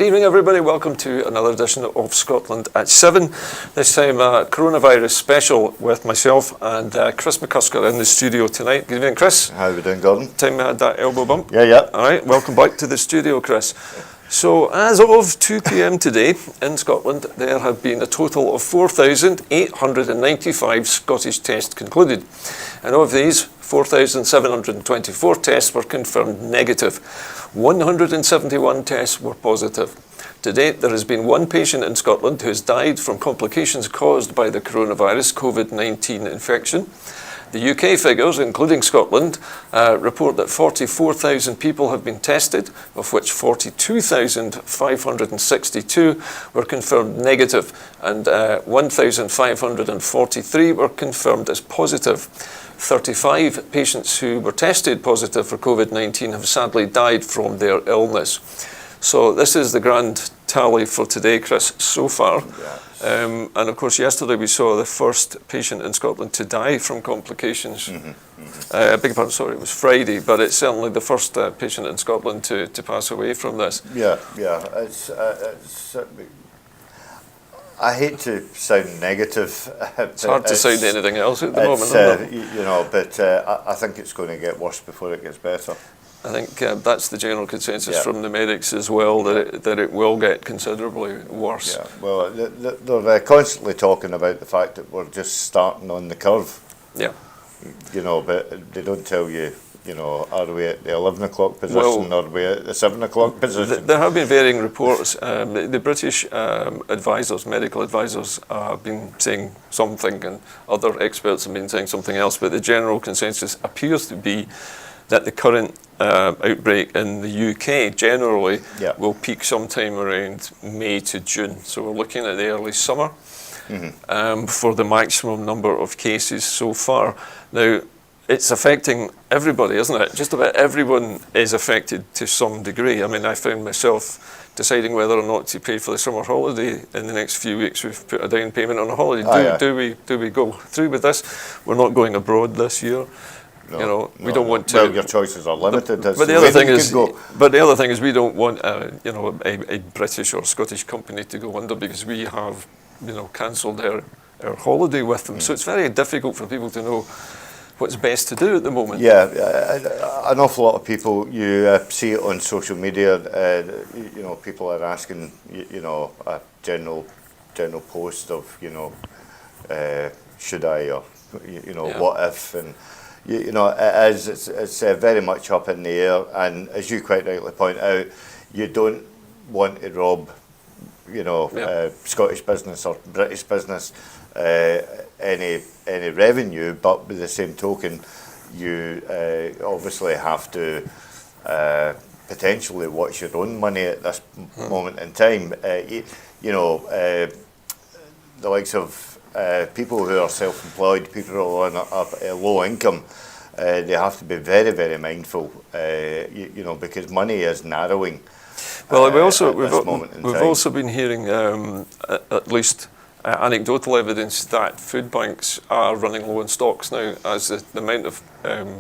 Good evening, everybody. Welcome to another edition of Scotland at 7. This time, coronavirus special with myself and Chris McCusker in the studio tonight. Good evening, Chris. How are we doing, Gordon? Time we had that elbow bump. Yeah. All right, welcome back to the studio, Chris. So, as of 2 p.m. today in Scotland, there have been a total of 4,895 Scottish tests concluded. And of these, 4,724 tests were confirmed negative. 171 tests were positive. To date, there has been one patient in Scotland who has died from complications caused by the coronavirus COVID-19 infection. The UK figures, including Scotland, report that 44,000 people have been tested, of which 42,562 were confirmed negative and 1,543 were confirmed as positive. 35 patients who were tested positive for COVID-19 have sadly died from their illness. So this is the grand tally for today, Chris, so far. Yeah. And of course, yesterday we saw the first patient in Scotland to die from complications. I beg your pardon, sorry, it was Friday, but it's certainly the first patient in Scotland to pass away from this. Yeah. It's I hate to sound negative. It's hard to sound anything else at the moment, isn't it? But I think it's going to get worse before it gets better. I think that's the general consensus from the medics as well, that it will get considerably worse. Yeah, well, they're constantly talking about the fact that we're just starting on the curve. Yeah. But they don't tell you, are we at the 11 o'clock position or are we at the 7 o'clock position? There have been varying reports. The British advisors, medical advisors, have been saying something and other experts have been saying something else, but the general consensus appears to be that the current outbreak in the UK generally will peak sometime around May to June. So we're looking at the early summer for the maximum number of cases so far. Now, it's affecting everybody, isn't it? Just about everyone is affected to some degree. I mean, I found myself deciding whether or not to pay for the summer holiday in the next few weeks. We've put a down payment on a holiday. Do we go through with this? We're not going abroad this year. We don't want to. Well, your choices are limited. But the other thing is, we don't want a British or Scottish company to go under because we have, cancelled our holiday with them. So it's very difficult for people to know what's best to do at the moment. Yeah, an awful lot of people, you see it on social media. People are asking, a general post of, should I or what if and. It's very much up in the air, and as you quite rightly point out, you don't want to rob, Scottish business or British business any revenue, but with the same token, you obviously have to potentially watch your own money at this moment in time. The likes of people who are self-employed, people who are on a low income, they have to be very, very mindful, because money is narrowing. Well, we've also been hearing at least anecdotal evidence that food banks are running low in stocks now, as the amount of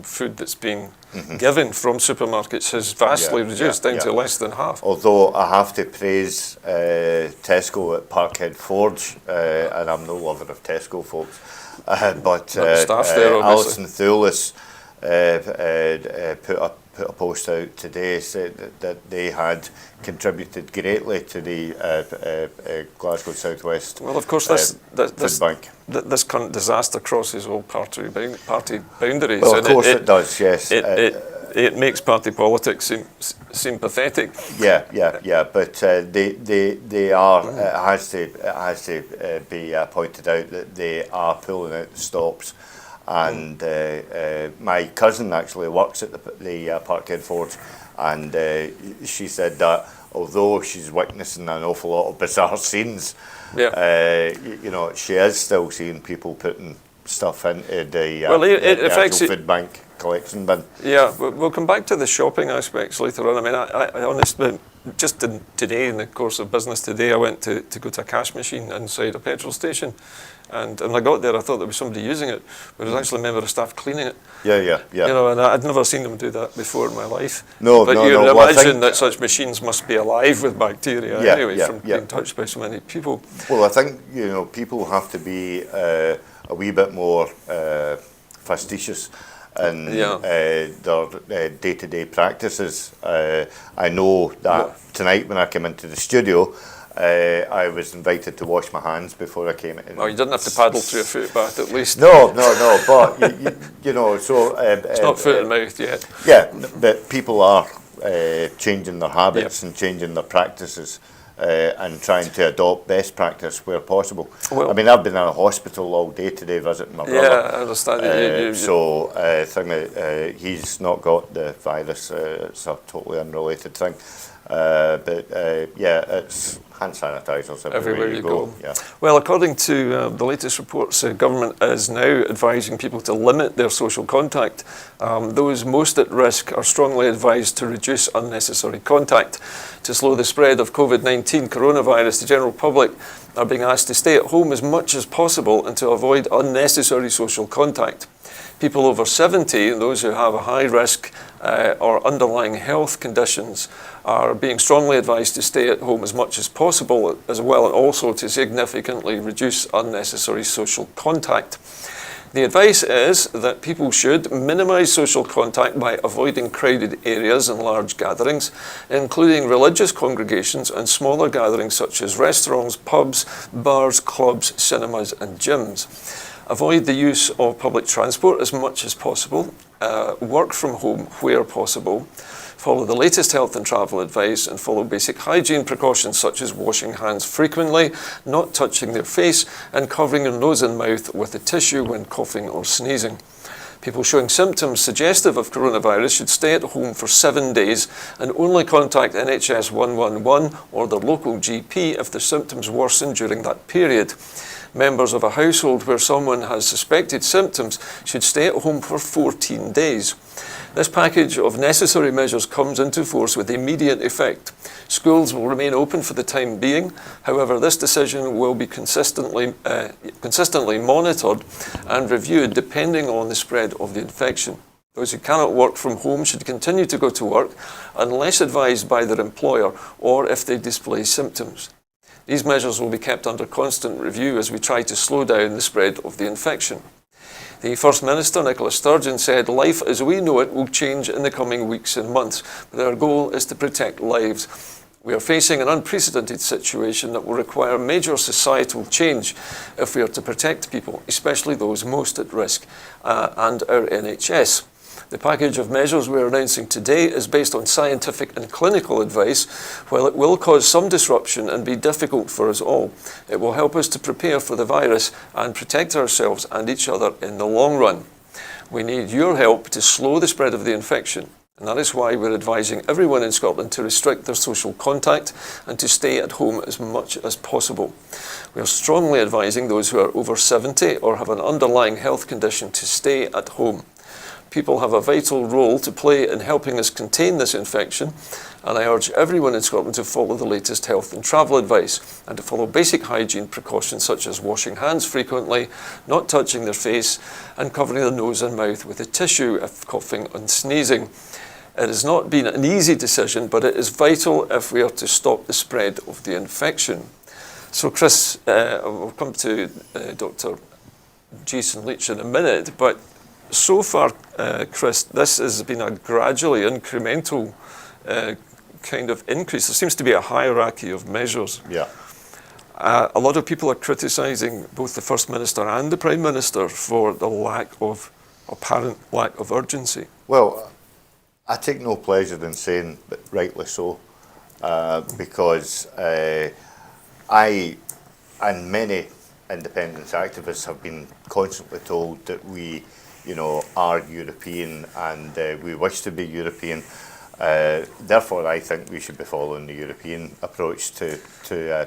food that's being given from supermarkets has vastly reduced down to less than half. Although I have to praise Tesco at Parkhead Forge, and I'm no lover of Tesco, folks, but the staff there, Alison Thulis put a post out today said that they had contributed greatly to the Glasgow Southwest. Well, of course, this current disaster crosses all party boundaries. Well, of course it does. Yes, it makes party politics seem pathetic. Yeah. But they are. It has to be pointed out that they are pulling out the stops. And my cousin actually works at the Parkhead Forge, and she said that although she's witnessing an awful lot of bizarre scenes, she is still seeing people putting stuff into the it affects food bank. collection bin. Yeah, we'll come back to the shopping aspects later on. I mean, I honestly, today, in the course of business today, I went to go to a cash machine inside a petrol station. And when I got there, I thought there was somebody using it, but it was actually a member of staff cleaning it. Yeah. You know, and I'd never seen them do that before in my life. No, but no, you'd no. Well, imagine that such machines must be alive with bacteria anyway, from being touched by so many people. Well, I think, you know, people have to be a wee bit more fastidious in their day-to-day practices. I know that tonight when I came into the studio, I was invited to wash my hands before I came in. Oh, you didn't have to paddle through a foot bath at least. No, but you know, so it's not foot and mouth yet. Yeah, but people are changing their habits and changing their practices and trying to adopt best practice where possible. Well, I mean, I've been in a hospital all day today visiting my brother. Yeah, I understand. So, he's not got the virus. It's a totally unrelated thing. But it's hand sanitizers everywhere you go. Yeah. Well, according to the latest reports, the government is now advising people to limit their social contact. Those most at risk are strongly advised to reduce unnecessary contact. To slow the spread of COVID-19 coronavirus, the general public are being asked to stay at home as much as possible and to avoid unnecessary social contact. People over 70 and those who have a high risk or underlying health conditions are being strongly advised to stay at home as much as possible, as well, and also to significantly reduce unnecessary social contact. The advice is that people should minimise social contact by avoiding crowded areas and large gatherings, including religious congregations and smaller gatherings such as restaurants, pubs, bars, clubs, cinemas and gyms. Avoid the use of public transport as much as possible. Work from home where possible. Follow the latest health and travel advice and follow basic hygiene precautions such as washing hands frequently, not touching their face, and covering your nose and mouth with a tissue when coughing or sneezing. People showing symptoms suggestive of coronavirus should stay at home for 7 days and only contact NHS 111 or their local GP if the symptoms worsen during that period. Members of a household where someone has suspected symptoms should stay at home for 14 days. This package of necessary measures comes into force with immediate effect. Schools will remain open for the time being. However, this decision will be consistently monitored and reviewed depending on the spread of the infection. Those who cannot work from home should continue to go to work unless advised by their employer or if they display symptoms. These measures will be kept under constant review as we try to slow down the spread of the infection. The First Minister, Nicola Sturgeon, said life as we know it will change in the coming weeks and months, but our goal is to protect lives. We are facing an unprecedented situation that will require major societal change if we are to protect people, especially those most at risk, and our NHS. The package of measures we are announcing today is based on scientific and clinical advice. While it will cause some disruption and be difficult for us all, it will help us to prepare for the virus and protect ourselves and each other in the long run. We need your help to slow the spread of the infection, and that is why we're advising everyone in Scotland to restrict their social contact and to stay at home as much as possible. We are strongly advising those who are over 70 or have an underlying health condition to stay at home. People have a vital role to play in helping us contain this infection, and I urge everyone in Scotland to follow the latest health and travel advice and to follow basic hygiene precautions such as washing hands frequently, not touching their face, and covering their nose and mouth with a tissue if coughing and sneezing. It has not been an easy decision, but it is vital if we are to stop the spread of the infection. So Chris, we'll come to Dr. Jason Leach in a minute, but so far, Chris, this has been a gradually incremental kind of increase. There seems to be a hierarchy of measures. Yeah. A lot of people are criticising both the First Minister and the Prime Minister for the apparent lack of urgency. Well, I take no pleasure in saying, but rightly so, because I and many independence activists have been constantly told that we, are European and we wish to be European, Therefore, I think we should be following the European approach to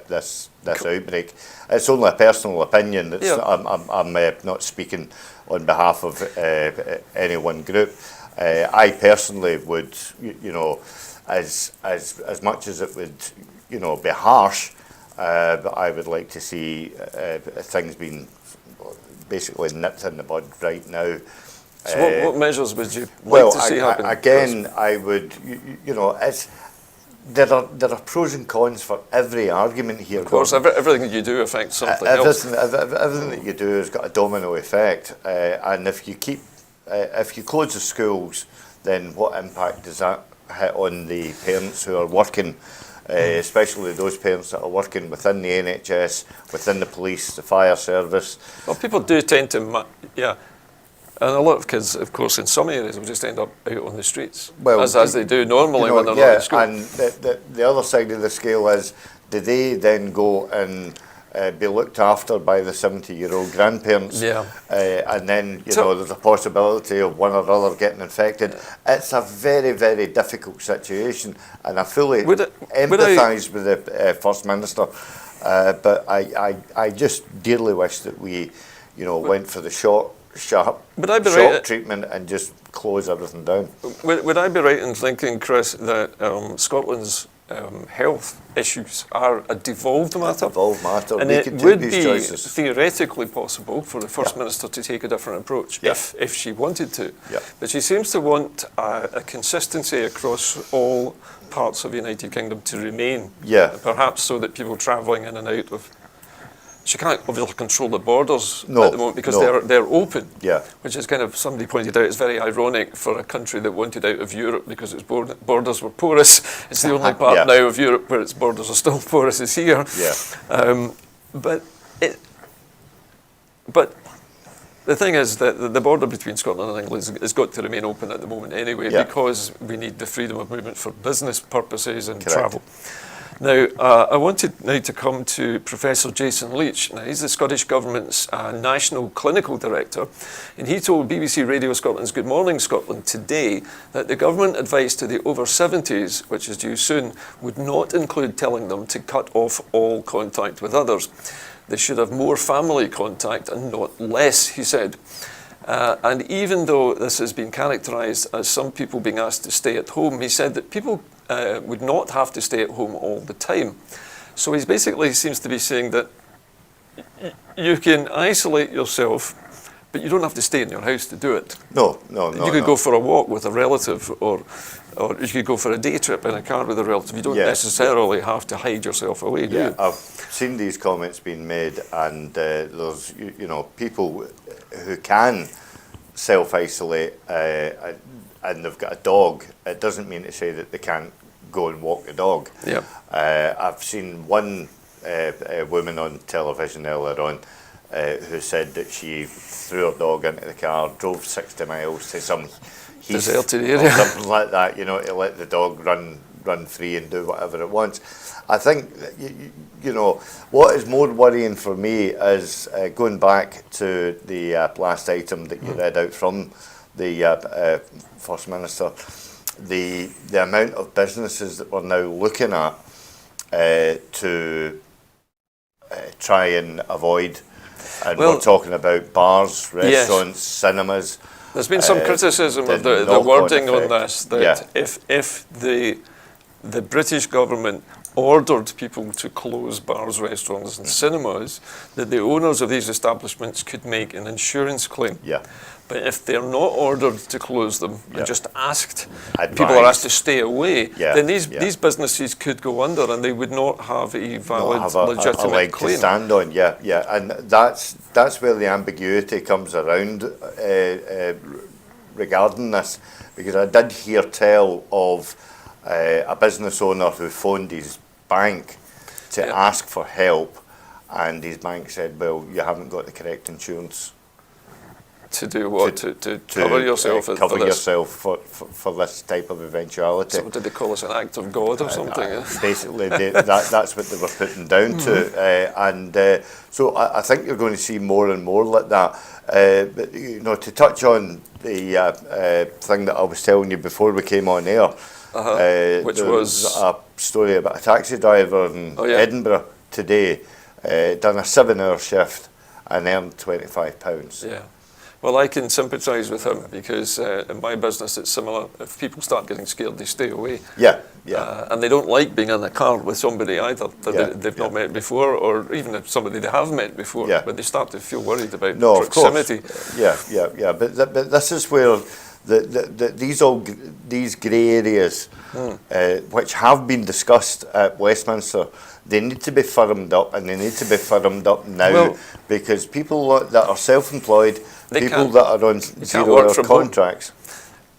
this outbreak. It's only a personal opinion. It's, I'm not speaking on behalf of any one group. I personally would, as much as it would, be harsh, but I would like to see things being basically nipped in the bud right now. So what measures would you like to see happen? Again, I would, there are pros and cons for every argument here. Of course, everything that you do affects something else. Everything that you do has got a domino effect, and if you close the schools, then what impact does that hit on the parents who are working, especially those parents that are working within the NHS, within the police, the fire service? Well, people do tend to, and a lot of kids, of course, in some areas will just end up out on the streets, as they do normally when they're not in school. And the other side of the scale is, do they then go and be looked after by the 70-year-old grandparents? And then, there's a possibility of one or other getting infected. It's a very, very difficult situation, and I fully empathise with the First Minister, but I just dearly wish that we, went for the sharp treatment and just close everything down. Would I be right in thinking, Chris, that Scotland's health issues are a devolved matter? And it would be theoretically possible for the First Minister to take a different approach if she wanted to. But she seems to want a consistency across all parts of the United Kingdom to remain. Perhaps so that people travelling in and out of... She can't obviously control the borders at the moment because they're open, which is kind of, somebody pointed out, it's very ironic for a country that wanted out of Europe because its borders were porous. It's the only part now of Europe where its borders are still porous is here. But the thing is that the border between Scotland and England has got to remain open at the moment anyway, because we need the freedom of movement for business purposes and travel. Now, I wanted now to come to Professor Jason Leach. Now, he's the Scottish Government's National Clinical Director, and he told BBC Radio Scotland's Good Morning Scotland today that the government advice to the over 70s, which is due soon, would not include telling them to cut off all contact with others. They should have more family contact and not less, he said. And even though this has been characterised as some people being asked to stay at home, he said that people would not have to stay at home all the time. So he basically seems to be saying that you can isolate yourself, but you don't have to stay in your house to do it. No. You could go for a walk with a relative, or you could go for a day trip in a car with a relative. You don't necessarily have to hide yourself away, do you? I've seen these comments being made, and there's people who can self-isolate and they've got a dog. It doesn't mean to say that they can't go and walk the dog. I've seen one woman on television earlier on who said that she threw her dog into the car, drove 60 miles to some deserted area, something like that, to let the dog run free and do whatever it wants. I think, what is more worrying for me is going back to the last item that you read out from the First Minister, the amount of businesses that we're now looking at to try and avoid, and we're talking about bars, restaurants, cinemas. There's been some criticism of the wording on this, that if the British government ordered people to close bars, restaurants and cinemas, that the owners of these establishments could make an insurance claim. But if they're not ordered to close them and just people are asked to stay away, then these businesses could go under and they would not have a valid, legitimate a leg claim to stand on. And that's where the ambiguity comes around regarding this, because I did hear tell of a business owner who phoned his bank to ask for help, and his bank said, well, you haven't got the correct insurance. To do what? To cover yourself for this type of eventuality. So did they call us an act of God or something? Basically, that's what they were putting down to. So I think you're going to see more and more like that. But, to touch on the thing that I was telling you before we came on air, Which there was a story about a taxi driver in Edinburgh today, done a 7-hour shift and earned £25. Yeah. Well, I can sympathise with him because in my business it's similar. If people start getting scared, they stay away. Yeah, yeah. And they don't like being in a car with somebody either that they've not yeah. met before, or even if somebody they have met before, Yeah. but they start to feel worried about No, proximity. of course. Yeah. But this is where these grey areas, which have been discussed at Westminster, they need to be firmed up, and they need to be firmed up now, because people that are self-employed, people that are on 0-hour contracts,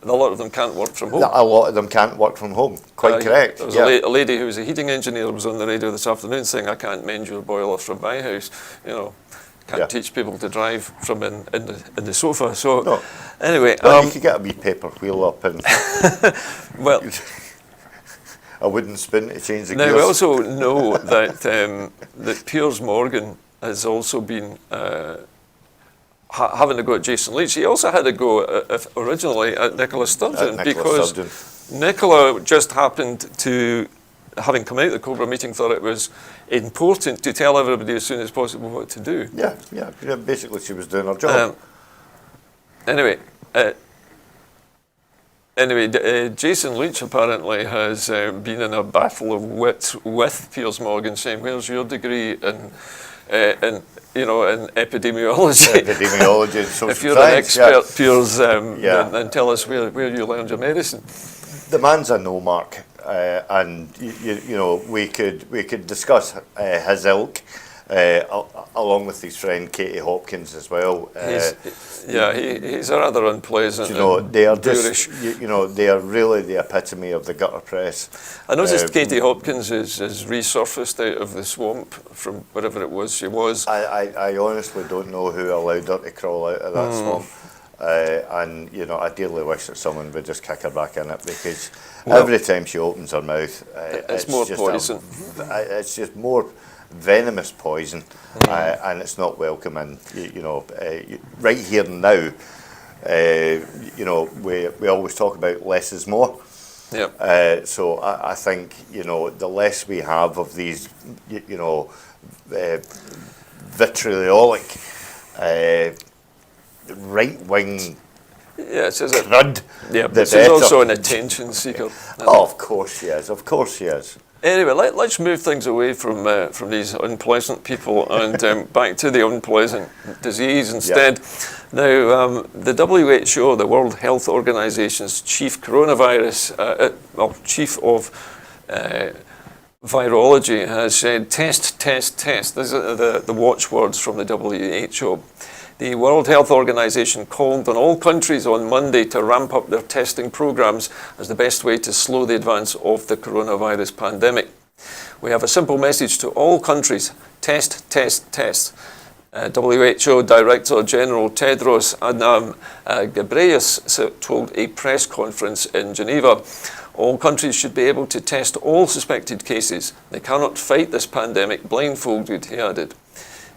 a lot of them can't work from home. a lot of them can't work from home. Quite correct. There was a lady who was a heating engineer was on the radio this afternoon saying, "I can't mend your boiler from my house." You know, can't teach people to drive from in the sofa. So No. anyway, well, you could get a wee paper wheel up and well, a wooden spoon to change the now gears. we also know that that Piers Morgan has also been having a go at Jason Leach. He also had a go originally at Nicola Sturgeon, because Nicola just happened to, having come out of the Cobra meeting, thought it was important to tell everybody as soon as possible what to do. Yeah. Basically, she was doing her job. Jason Leach apparently has been in a battle of wits with Piers Morgan, saying, "Where's your degree in epidemiology? Epidemiology and social If you're science, an expert, Piers, then tell us where you learned your medicine." The man's a no mark, and you know, we could discuss his ilk, along with his friend Katie Hopkins as well. He's rather unpleasant. You know, they are boorish. just, they are really the epitome of the gutter press. I noticed Katie Hopkins is resurfaced out of the swamp from wherever it was she was. I honestly don't know who allowed her to crawl out of that swamp. And you know, I dearly wish that someone would just kick her back in it, because every time she opens her mouth, it's more just poison. It's just more venomous poison, and it's not welcome. And right here and now, we always talk about less is more. Yeah. So I think the less we have of these, vitriolic, right-wing crud. Yeah, but she's also an attention seeker. Oh, of course she is. Of course she is. Anyway, let's move things away from these unpleasant people and back to the unpleasant disease instead. Now, the WHO, the World Health Organization's chief coronavirus, chief of virology, has said test. These are the watchwords from the WHO. The World Health Organization called on all countries on Monday to ramp up their testing programs as the best way to slow the advance of the coronavirus pandemic. We have a simple message to all countries: test. WHO Director General Tedros Adhanom Ghebreyesus told a press conference in Geneva, all countries should be able to test all suspected cases. They cannot fight this pandemic blindfolded, he added.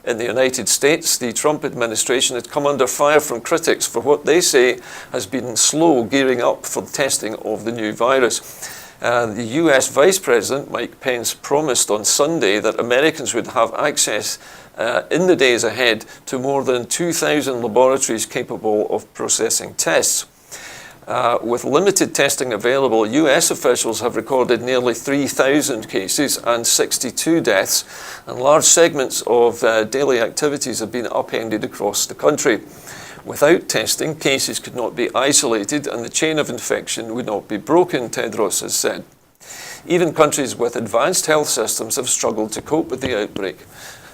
In the United States, the Trump administration had come under fire from critics for what they say has been slow gearing up for testing of the new virus. The US Vice President, Mike Pence, promised on Sunday that Americans would have access in the days ahead to more than 2,000 laboratories capable of processing tests. With limited testing available, US officials have recorded nearly 3,000 cases and 62 deaths, and large segments of daily activities have been upended across the country. Without testing, cases could not be isolated and the chain of infection would not be broken, Tedros has said. Even countries with advanced health systems have struggled to cope with the outbreak,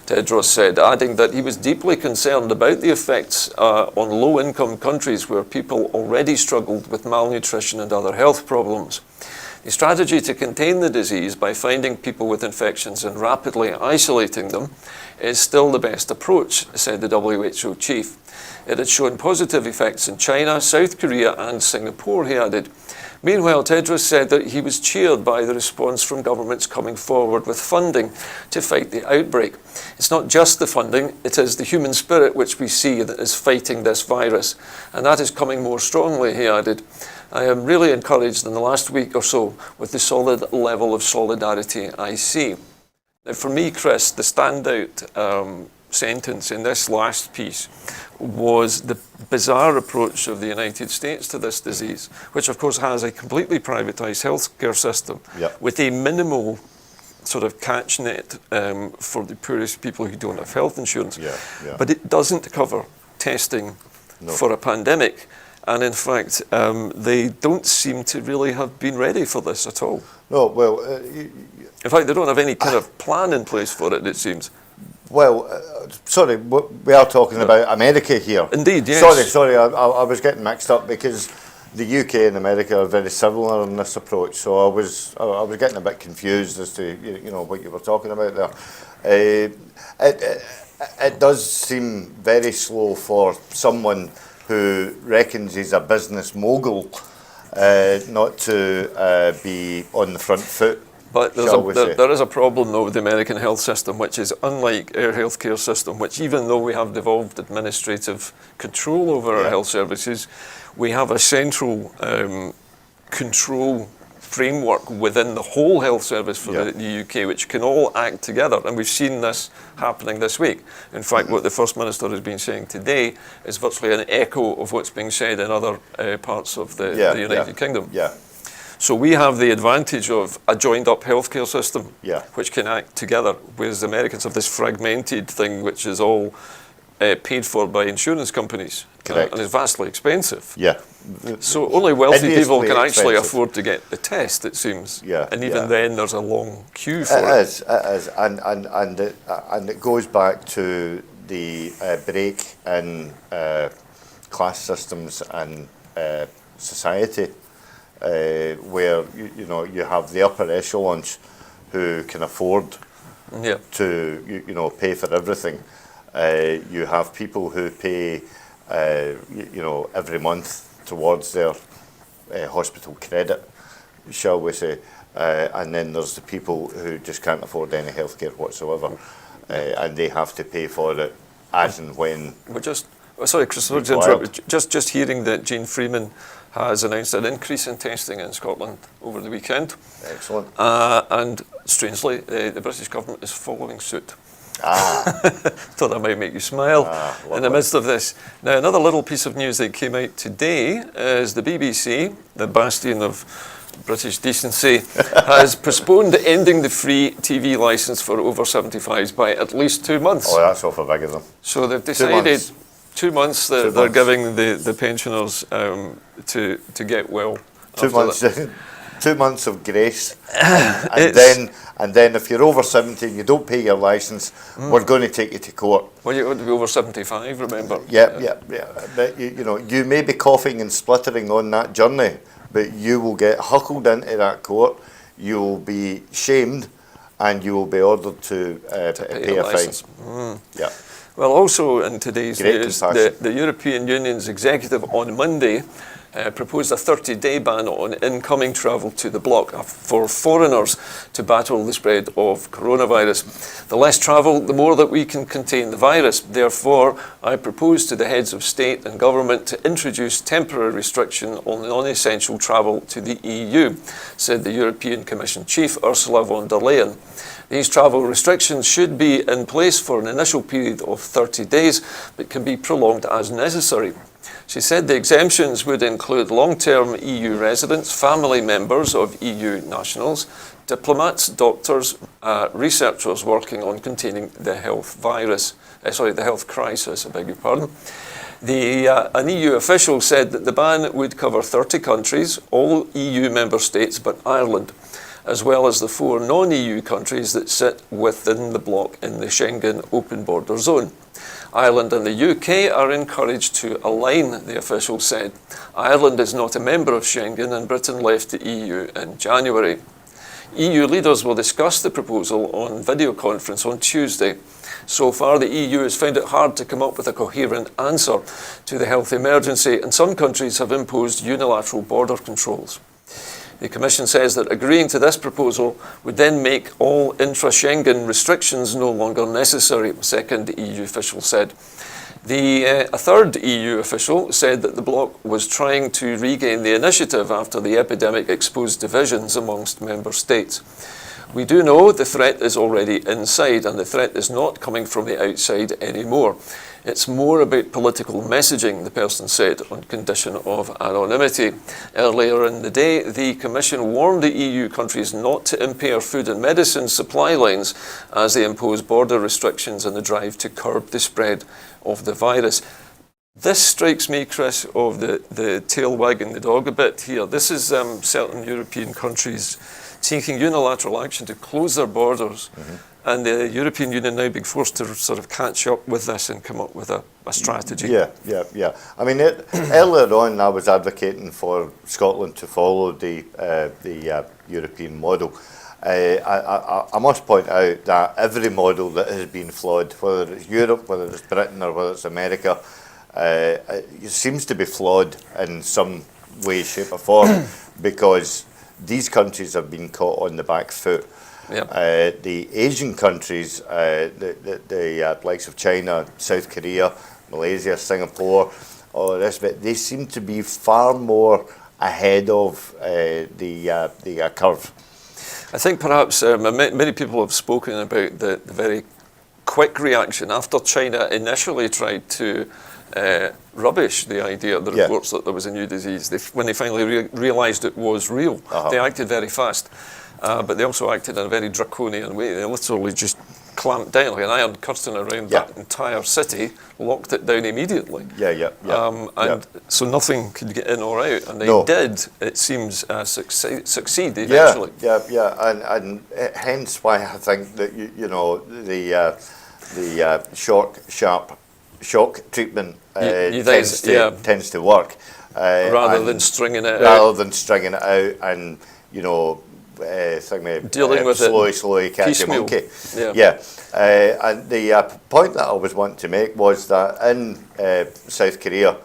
Tedros said, adding that he was deeply concerned about the effects on low-income countries where people already struggled with malnutrition and other health problems. The strategy to contain the disease by finding people with infections and rapidly isolating them is still the best approach, said the WHO chief. It had shown positive effects in China, South Korea and Singapore, he added. Meanwhile, Tedros said that he was cheered by the response from governments coming forward with funding to fight the outbreak. It's not just the funding, it is the human spirit which we see that is fighting this virus. And that is coming more strongly, he added. I am really encouraged in the last week or so with the solid level of solidarity I see. Now, for me, Chris, the standout sentence in this last piece was the bizarre approach of the United States to this disease, which of course has a completely privatised healthcare system with a minimal sort of catch net for the poorest people who don't have health insurance. But it doesn't cover testing for a pandemic. And in fact, they don't seem to really have been ready for this at all. No, well... in fact, they don't have any kind of plan in place for it, it seems. Well, sorry, we are talking about America here. Indeed, yes. Sorry, I was getting mixed up because the UK and America are very similar in this approach. So I was getting a bit confused as to what you were talking about there. It does seem very slow for someone who reckons he's a business mogul not to be on the front foot. But there is a problem, though, with the American health system, which is unlike our healthcare system, which even though we have devolved administrative control over our health services, we have a central control framework within the whole health service for the UK, which can all act together. And we've seen this happening this week. In fact, what the First Minister has been saying today is virtually an echo of what's being said in other parts of the United Kingdom. So we have the advantage of a joined-up healthcare system, which can act together, whereas the Americans have this fragmented thing, which is all paid for by insurance companies. Correct. And is vastly expensive. So only wealthy people can actually afford to get the test, it seems. And even then, there's a long queue for it. It is, and it goes back to the break in class systems and society. Where you have the upper echelons who can afford to pay for everything. You have people who pay every month towards their hospital credit, shall we say, and then there's the people who just can't afford any healthcare whatsoever, and they have to pay for it as and when. Sorry, Chris, sorry to interrupt. Just hearing that Jean Freeman has announced an increase in testing in Scotland over the weekend. Excellent. And strangely, the British government is following suit. Thought that might make you smile in the midst of this. Now, another little piece of news that came out today is the BBC, the bastion of British decency, has postponed ending the free TV licence for over 75s by at least 2 months. Oh, that's awful big of them. So they've decided 2 months that they're giving the pensioners to get well. 2 months. 2 months of grace, and then if you're over 70 and you don't pay your licence, we're going to take you to court. Well, you're going to be over 75, remember? Yeah. But you may be coughing and spluttering on that journey, but you will get huckled into that court. You will be shamed, and you will be ordered to pay a fine. Well, also in today's news, the European Union's executive on Monday proposed a 30-day ban on incoming travel to the bloc for foreigners to battle the spread of coronavirus. The less travel, the more that we can contain the virus. Therefore, I propose to the heads of state and government to introduce temporary restriction on non-essential travel to the EU, said the European Commission Chief Ursula von der Leyen. These travel restrictions should be in place for an initial period of 30 days, but can be prolonged as necessary. She said the exemptions would include long-term EU residents, family members of EU nationals, diplomats, doctors, researchers working on containing the health crisis, I beg your pardon. An EU official said that the ban would cover 30 countries, all EU member states but Ireland, as well as the 4 non-EU countries that sit within the bloc in the Schengen open border zone. Ireland and the UK are encouraged to align, the official said. Ireland is not a member of Schengen and Britain left the EU in January. EU leaders will discuss the proposal on video conference on Tuesday. So far, the EU has found it hard to come up with a coherent answer to the health emergency, and some countries have imposed unilateral border controls. The Commission says that agreeing to this proposal would then make all intra-Schengen restrictions no longer necessary, a second EU official said. A third EU official said that the bloc was trying to regain the initiative after the epidemic exposed divisions amongst member states. We do know the threat is already inside, and the threat is not coming from the outside anymore. It's more about political messaging, the person said, on condition of anonymity. Earlier in the day, the Commission warned the EU countries not to impair food and medicine supply lines as they impose border restrictions in the drive to curb the spread of the virus. This strikes me, Chris, of the tail wagging the dog a bit here. This is certain European countries taking unilateral action to close their borders, and the European Union now being forced to sort of catch up with this and come up with a strategy. Yeah. I mean, earlier on, I was advocating for Scotland to follow the European model. I must point out that every model that has been flawed, whether it's Europe, whether it's Britain, or whether it's America, it seems to be flawed in some way, shape, or form, because these countries have been caught on the back foot. Yep. The Asian countries, the likes of China, South Korea, Malaysia, Singapore, all this, but they seem to be far more ahead of the curve. I think perhaps many people have spoken about the very quick reaction after China initially tried to rubbish the idea, the reports that there was a new disease. When they finally realised it was real, they acted very fast. But they also acted in a very draconian way. They literally just clamped down like an iron curtain around that entire city, locked it down immediately. So nothing could get in or out. And they did, it seems, succeed eventually. And hence why I think that, the short, sharp shock treatment tends to work. Rather than stringing it out. Rather than stringing it out and, dealing with slowly catch a monkey. And the point that I was wanting to make was that in South Korea,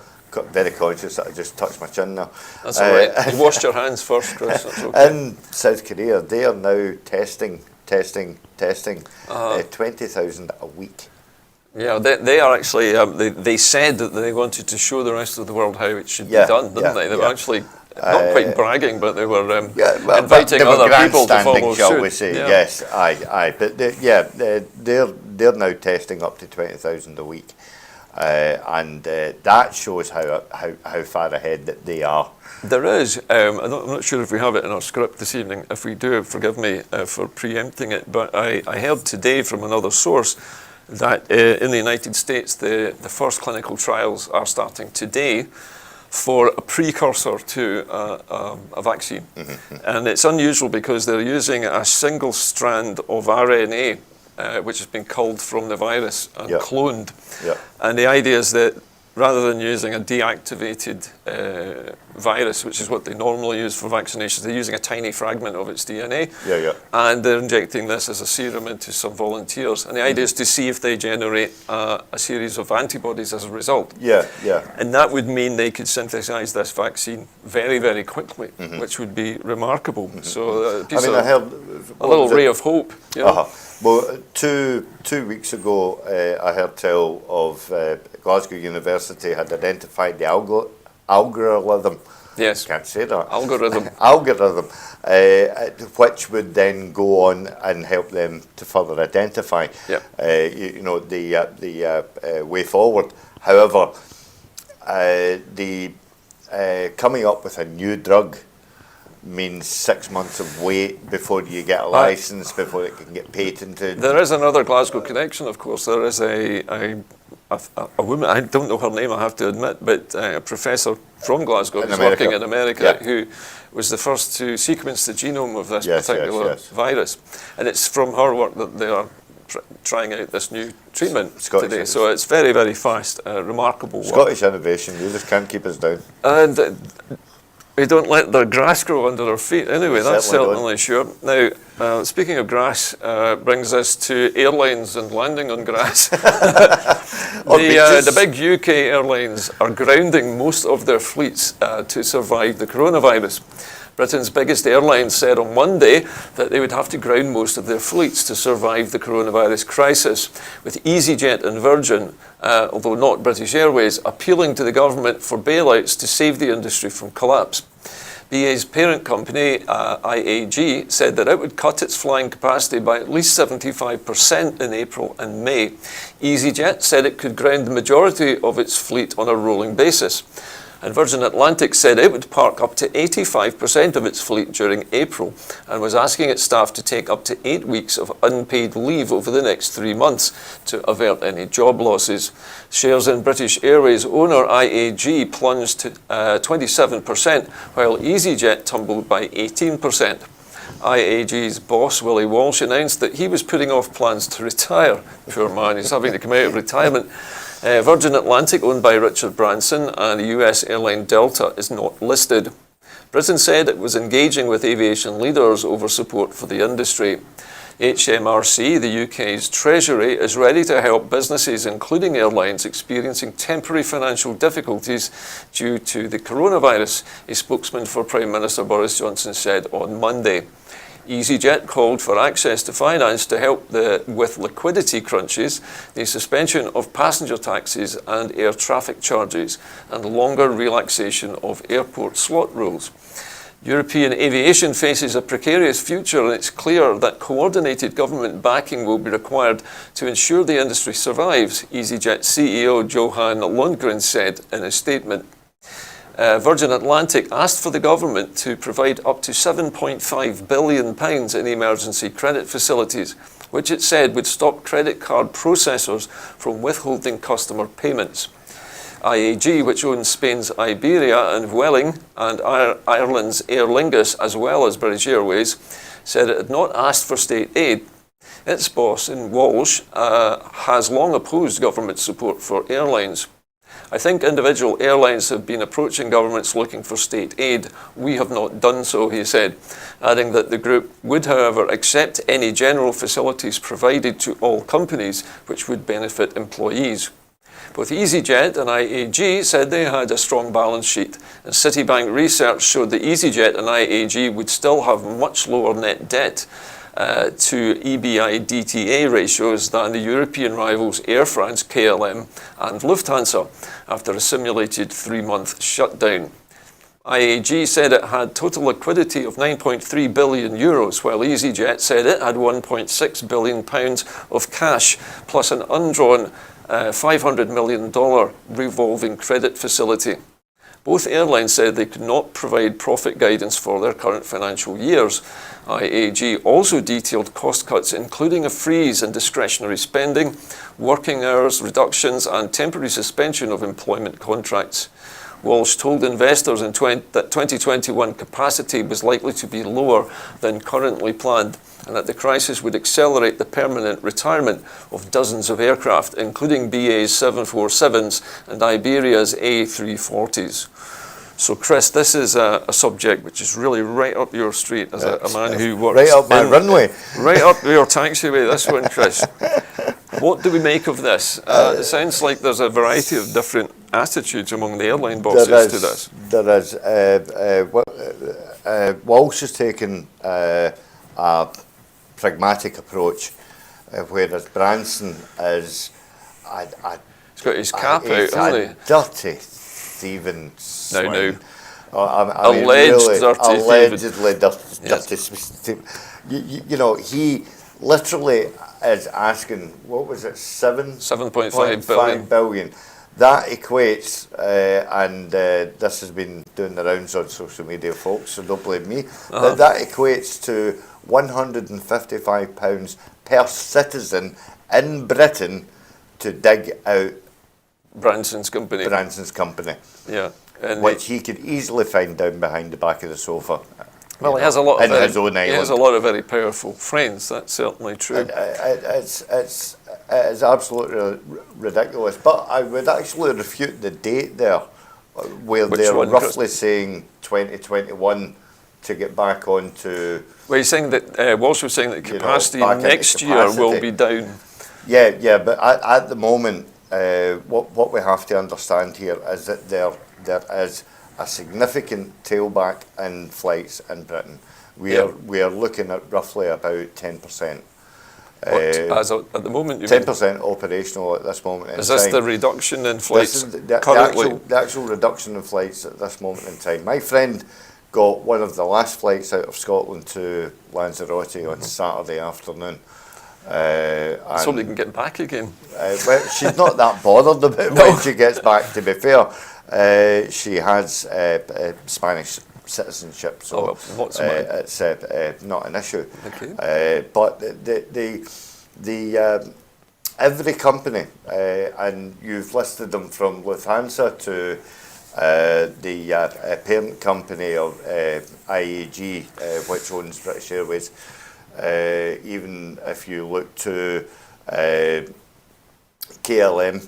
very conscious that I just touched my chin now. That's all right. You washed your hands first, Chris. That's okay. In South Korea, they are now testing 20,000 a week. Yeah, they are actually, they said that they wanted to show the rest of the world how it should be done, didn't they? They were actually not quite bragging, but they were inviting other people to follow shall suit. We say. Yes, aye. But they're now testing up to 20,000 a week. And that shows how far ahead that they are. There is. I'm not sure if we have it in our script this evening. If we do, forgive me for preempting it. But I heard today from another source that in the United States, the first clinical trials are starting today for a precursor to a vaccine. And it's unusual because they're using a single strand of RNA, which has been culled from the virus and cloned. And the idea is that rather than using a deactivated virus, which is what they normally use for vaccinations, they're using a tiny fragment of its DNA. And they're injecting this as a serum into some volunteers. And the idea is to see if they generate a series of antibodies as a result. And that would mean they could synthesize this vaccine very, very quickly, which would be remarkable. So I heard a little ray of hope. Well, two weeks ago, I heard tell of Glasgow University had identified the algorithm. Yes. Can't say that. Algorithm. Which would then go on and help them to further identify, the way forward. However, coming up with a new drug means 6 months of wait before you get a license, before it can get patented. There is another Glasgow connection, of course. There is a woman, I don't know her name, I have to admit, but a professor from Glasgow who's working in America who was the first to sequence the genome of this particular virus. And it's from her work that they are trying out this new treatment today. So it's very, very fast, remarkable work. Scottish innovation, you just can't keep us down. And we don't let the grass grow under our feet. Anyway, that's certainly sure. Now, speaking of grass, brings us to airlines and landing on grass. The big UK airlines are grounding most of their fleets to survive the coronavirus. Britain's biggest airlines said on Monday that they would have to ground most of their fleets to survive the coronavirus crisis, with EasyJet and Virgin, although not British Airways, appealing to the government for bailouts to save the industry from collapse. BA's parent company, IAG, said that it would cut its flying capacity by at least 75% in April and May. EasyJet said it could ground the majority of its fleet on a rolling basis. And Virgin Atlantic said it would park up to 85% of its fleet during April and was asking its staff to take up to 8 weeks of unpaid leave over the next 3 months to avert any job losses. Shares in British Airways owner IAG plunged to 27%, while EasyJet tumbled by 18%. IAG's boss, Willie Walsh, announced that he was putting off plans to retire. Poor man, he's having to come out of retirement. Virgin Atlantic, owned by Richard Branson, and US airline Delta, is not listed. Britain said it was engaging with aviation leaders over support for the industry. HMRC, the UK's Treasury, is ready to help businesses, including airlines, experiencing temporary financial difficulties due to the coronavirus, a spokesman for Prime Minister Boris Johnson said on Monday. EasyJet called for access to finance to help with liquidity crunches, the suspension of passenger taxes and air traffic charges, and longer relaxation of airport slot rules. European aviation faces a precarious future, and it's clear that coordinated government backing will be required to ensure the industry survives, EasyJet CEO Johan Lundgren said in a statement. Virgin Atlantic asked for the government to provide up to £7.5 billion in emergency credit facilities, which it said would stop credit card processors from withholding customer payments. IAG, which owns Spain's Iberia and Vueling and Ireland's Aer Lingus, as well as British Airways, said it had not asked for state aid. Its boss, in Walsh, has long opposed government support for airlines. I think individual airlines have been approaching governments looking for state aid. We have not done so, he said, adding that the group would, however, accept any general facilities provided to all companies which would benefit employees. Both EasyJet and IAG said they had a strong balance sheet, and Citibank research showed that EasyJet and IAG would still have much lower net debt to EBITDA ratios than the European rivals Air France, KLM and Lufthansa after a simulated 3-month shutdown. IAG said it had total liquidity of €9.3 billion, while EasyJet said it had £1.6 billion of cash plus an undrawn $500 million revolving credit facility. Both airlines said they could not provide profit guidance for their current financial years. IAG also detailed cost cuts, including a freeze in discretionary spending, working hours reductions, and temporary suspension of employment contracts. Walsh told investors that 2021 capacity was likely to be lower than currently planned, and that the crisis would accelerate the permanent retirement of dozens of aircraft, including BA's 747s and Iberia's A340s. So, Chris, this is a subject which is really right up your street as a man who works right up my runway, right up your taxiway. This one, Chris. What do we make of this? It sounds like there's a variety of different attitudes among the airline bosses to this. There is. Walsh has taken a pragmatic approach, whereas Branson is He's got his cap out, hasn't he? Dirty thieving swine. Allegedly dirty. You know, he literally is asking, what was it, $7.5 billion. That equates, and this has been doing the rounds on social media, folks, so don't blame me, but that equates to £155 per citizen in Britain to dig out Branson's company. Yeah. And which he could easily find down behind the back of the sofa. Well, he has a lot of his own island. He has a lot of very powerful friends. That's certainly true. It's absolutely ridiculous. But I would actually refute the date there, where they're roughly saying 2021 to get back onto. Well, he's saying that Walsh was saying that capacity next year will be down. Yeah, but at the moment, what we have to understand here is that there is a significant tailback in flights in Britain. We are looking at roughly about 10%. As at the moment, you 10% operational at this moment in time. Is this the reduction in flights the currently? actual reduction in flights at this moment in time. My friend got one of the last flights out of Scotland to Lanzarote on Saturday afternoon. Somebody can get back again. Well, she's not that bothered about when she gets back, to be fair. She has Spanish citizenship, so it's not an issue. Okay. But every company, and you've listed them from Lufthansa to the parent company of IAG, which owns British Airways. Even if you look to KLM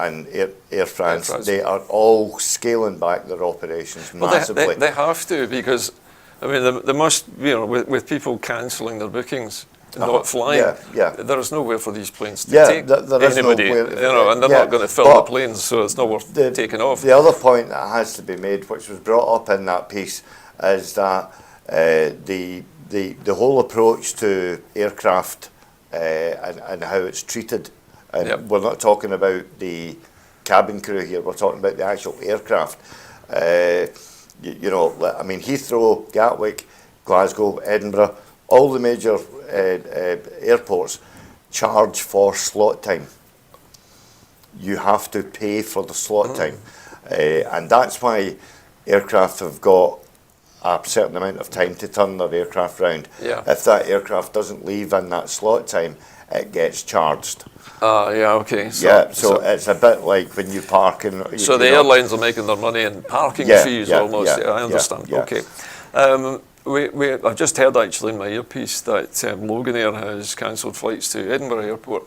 and Air France, they are all scaling back their operations massively. They have to, because I mean they must, you know, with people cancelling their bookings, not flying. There is nowhere for these planes to take anybody, you know, and they're not going to fill the planes, so it's not worth taking off. The other point that has to be made, which was brought up in that piece, is that the whole approach to aircraft and how it's treated. And we're not talking about the cabin crew here, we're talking about the actual aircraft. You know, I mean, Heathrow, Gatwick, Glasgow, Edinburgh, all the major airports charge for slot time. You have to pay for the slot time. And that's why aircraft have got a certain amount of time to turn their aircraft round. If that aircraft doesn't leave in that slot time, it gets charged. Okay. So it's a bit like when you park and... So the airlines are making their money in parking fees almost. I understand. Okay. I've just heard actually in my earpiece that Loganair has cancelled flights to Edinburgh Airport.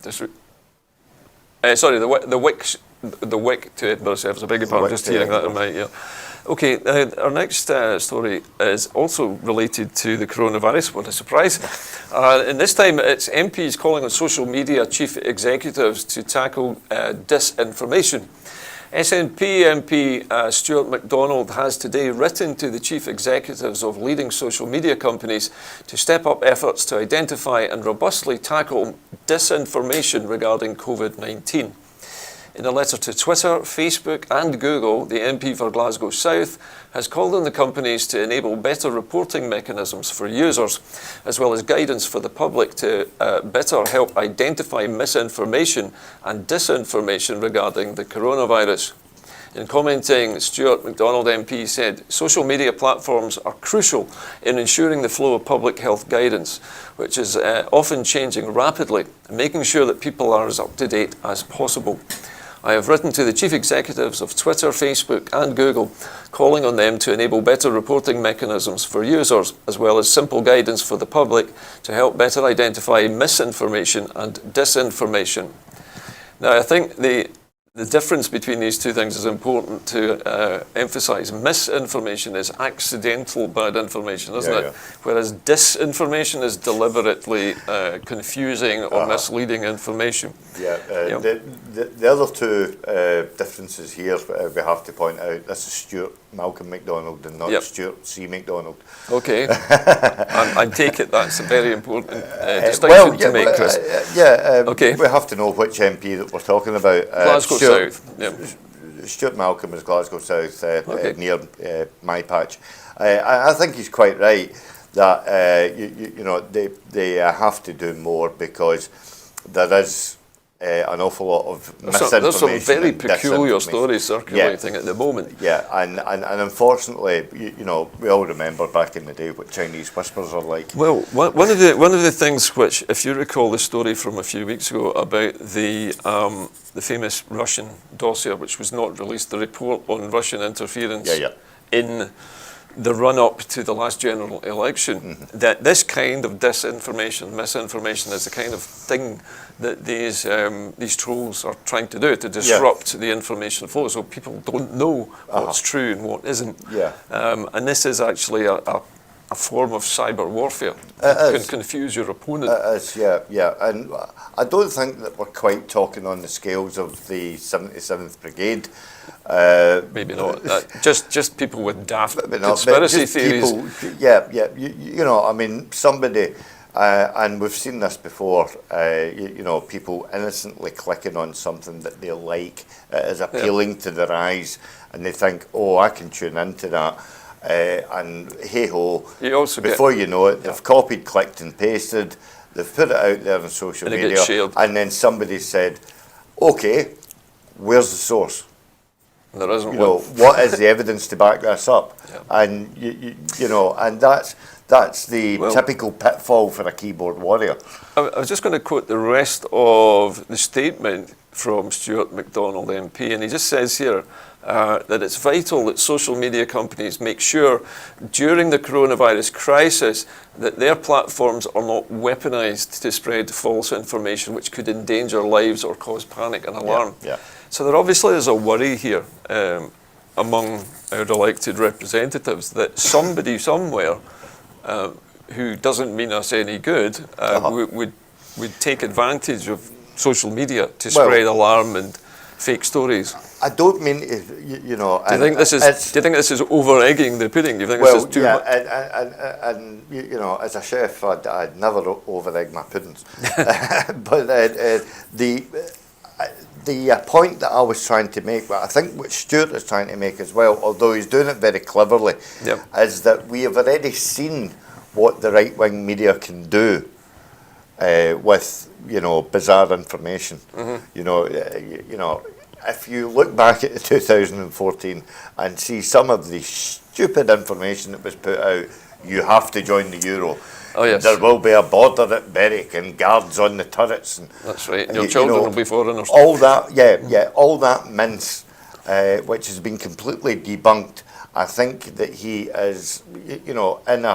Sorry, the Wick to Edinburgh service. I beg your pardon, just hearing that in my ear. Okay, our next story is also related to the coronavirus. What a surprise. And this time it's MPs calling on social media chief executives to tackle disinformation. SNP MP Stuart MacDonald has today written to the chief executives of leading social media companies to step up efforts to identify and robustly tackle disinformation regarding COVID-19. In a letter to Twitter, Facebook and Google, the MP for Glasgow South has called on the companies to enable better reporting mechanisms for users, as well as guidance for the public to better help identify misinformation and disinformation regarding the coronavirus. In commenting, Stuart MacDonald MP said, social media platforms are crucial in ensuring the flow of public health guidance, which is often changing rapidly, and making sure that people are as up to date as possible. I have written to the chief executives of Twitter, Facebook and Google, calling on them to enable better reporting mechanisms for users, as well as simple guidance for the public to help better identify misinformation and disinformation. Now, I think the difference between these two things is important to emphasise. Misinformation is accidental bad information, isn't it? Whereas disinformation is deliberately confusing or misleading information. The other two differences here we have to point out. This is Stuart Malcolm MacDonald and not Stuart C. MacDonald. Okay. I take it that's a very important distinction to make, Chris. Okay. We have to know which MP that we're talking about. Glasgow South. Stuart Malcolm is Glasgow South, near my patch. I think he's quite right that you know they have to do more, because there is an awful lot of misinformation. There's some very peculiar stories circulating at the moment. And unfortunately, you know, we all remember back in the day what Chinese whispers are like. Well, one of the things which, if you recall the story from a few weeks ago about the famous Russian dossier, which was not released, the report on Russian interference in the run-up to the last general election, that this kind of disinformation, misinformation is the kind of thing that these trolls are trying to do to disrupt the information flow, so people don't know what's true and what isn't. And this is actually a a form of cyber warfare. It is. Can confuse your opponent. It is, yeah. And I don't think that we're quite talking on the scales of the 77th Brigade. Maybe not. Just people with daft Maybe not, but conspiracy just theories. people, yeah. You know, I mean, somebody, and we've seen this before, you know, people innocently clicking on something that they like, is appealing to their eyes, and they think, oh, I can tune into that. And hey-ho, before you know it, they've copied, clicked and pasted, they've put it out there on social And it media, gets shared. and then somebody said, okay, where's the source? There isn't You one. know, what is the evidence to back this up? Yeah. And you know, and that's the typical pitfall for a keyboard warrior. I was just going to quote the rest of the statement from Stuart MacDonald MP, and he just says here that it's vital that social media companies make sure during the coronavirus crisis that their platforms are not weaponized to spread false information which could endanger lives or cause panic and alarm. Yeah. So there obviously is a worry here among our elected representatives that somebody somewhere who doesn't mean us any good would take advantage of social media to spread alarm and fake stories. I don't mean to, you know. Do you think this is over egging the pudding? Do you think this is too much? And you know, as a chef, I'd never over egg my puddings. But the point that I was trying to make, but I think what Stuart is trying to make as well, although he's doing it very cleverly, is that we have already seen what the right-wing media can do with, you know, bizarre information. You know, if you look back at 2014 and see some of the stupid information that was put out, you have to join the euro. Oh, yes. There will be a border at Berwick and guards on the turrets. And, that's right. And your children will be foreigners. All that, all that mince, which has been completely debunked. I think that he is, you know, in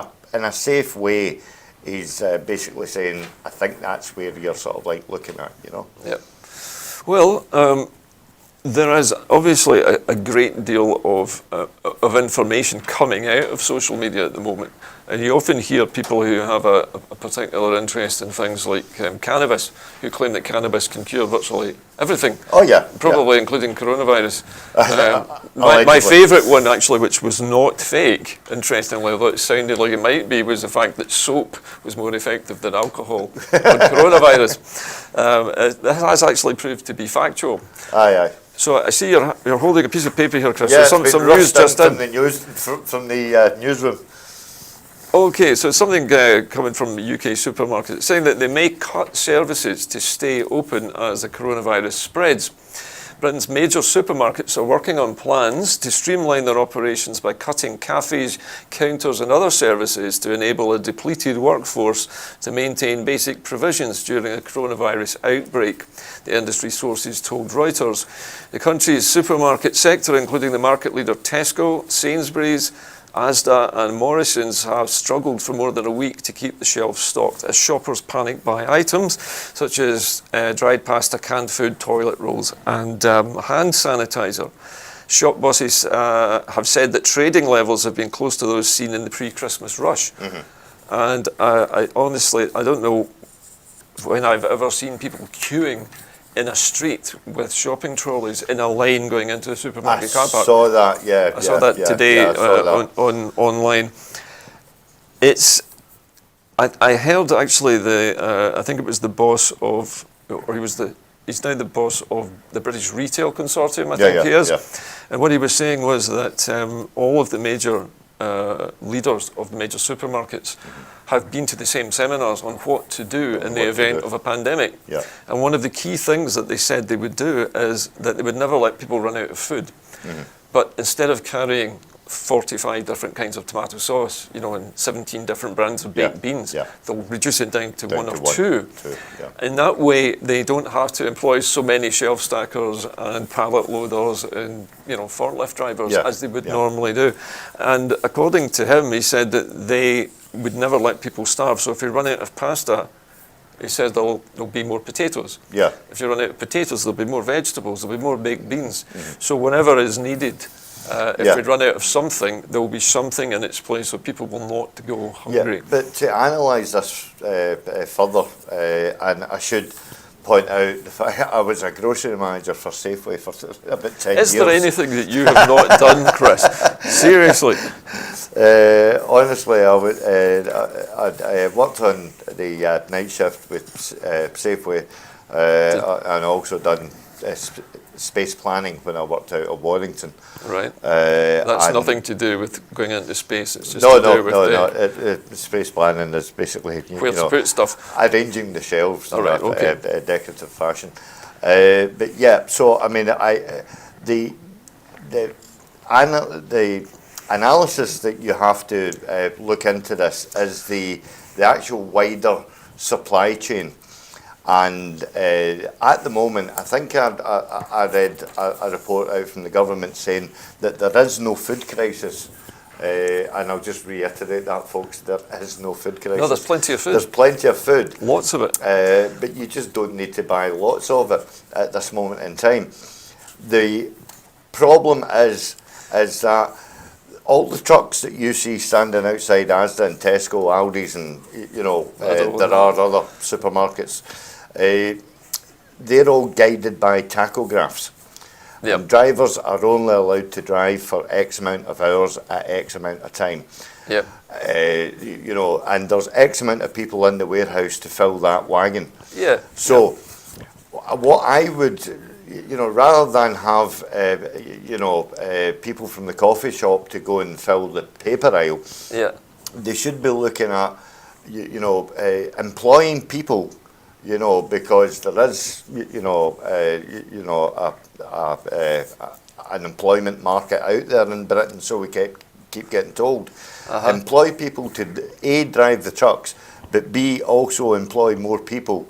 a safe way, he's basically saying, I think that's where you're sort of like looking at, you know. Yep. Well, there is obviously a great deal of information coming out of social media at the moment. And you often hear people who have a particular interest in things like cannabis, who claim that cannabis can cure virtually everything. Oh, yeah. Probably including coronavirus. My favourite one, actually, which was not fake, interestingly, although it sounded like it might be, was the fact that soap was more effective than alcohol on coronavirus. That has actually proved to be factual. Aye. So I see you're holding a piece of paper here, Chris. Yeah, so some news just in. From the newsroom. Okay, so something coming from the UK supermarket saying that they may cut services to stay open as the coronavirus spreads. Britain's major supermarkets are working on plans to streamline their operations by cutting cafes, counters and other services to enable a depleted workforce to maintain basic provisions during a coronavirus outbreak, the industry sources told Reuters. The country's supermarket sector, including the market leader Tesco, Sainsbury's, Asda and Morrison's, have struggled for more than a week to keep the shelves stocked as shoppers panic buy items such as dried pasta, canned food, toilet rolls and hand sanitizer. Shop bosses have said that trading levels have been close to those seen in the pre-Christmas rush. And I honestly, I don't know when I've ever seen people queuing in a street with shopping trolleys in a line going into the supermarket car park. I saw that, yeah. I saw that today online. I heard actually I think it was the boss of, or he's now the boss of the British Retail Consortium, I think he is. And what he was saying was that all of the major leaders of the major supermarkets have been to the same seminars on what to do in the event of a pandemic. And one of the key things that they said they would do is that they would never let people run out of food. But instead of carrying 45 different kinds of tomato sauce, you know, and 17 different brands of baked beans, they'll reduce it down to one or two. In that way, they don't have to employ so many shelf stackers and pallet loaders and, you know, forklift drivers as they would normally do. And according to him, he said that they would never let people starve. So if you run out of pasta, he says there'll be more potatoes. If you run out of potatoes, there'll be more vegetables, there'll be more baked beans. So whenever is needed, If we run out of something, there will be something in its place, so people will not go hungry. Yeah, but to analyse this further, and I should point out the fact I was a grocery manager for Safeway for about 10 years. Is there anything that you have not done, Chris? Seriously? Honestly, I worked on the night shift with Safeway, and also done space planning when I worked out of Warrington. Right. That's nothing to do with going into space. It's just to do with space planning is basically where to put stuff, arranging the shelves in a decorative fashion. But yeah, so I mean, the analysis that you have to look into this is the actual wider supply chain. And at the moment, I think I read a report out from the government saying that there is no food crisis. And I'll just reiterate that, folks, there is no food crisis. No, there's plenty of food. There's plenty of food. Lots of it. But you just don't need to buy lots of it at this moment in time. The problem is that all the trucks that you see standing outside Asda and Tesco, Aldi's, and there are other supermarkets, they're all guided by tachographs. Yep. And drivers are only allowed to drive for X amount of hours at X amount of time. Yep. And there's X amount of people in the warehouse to fill that wagon. Yeah. So, what I would, rather than have, people from the coffee shop to go and fill the paper aisle, they should be looking at, employing people. Because there is, an employment market out there in Britain, so we keep getting told. Employ people to A, drive the trucks, but B, also employ more people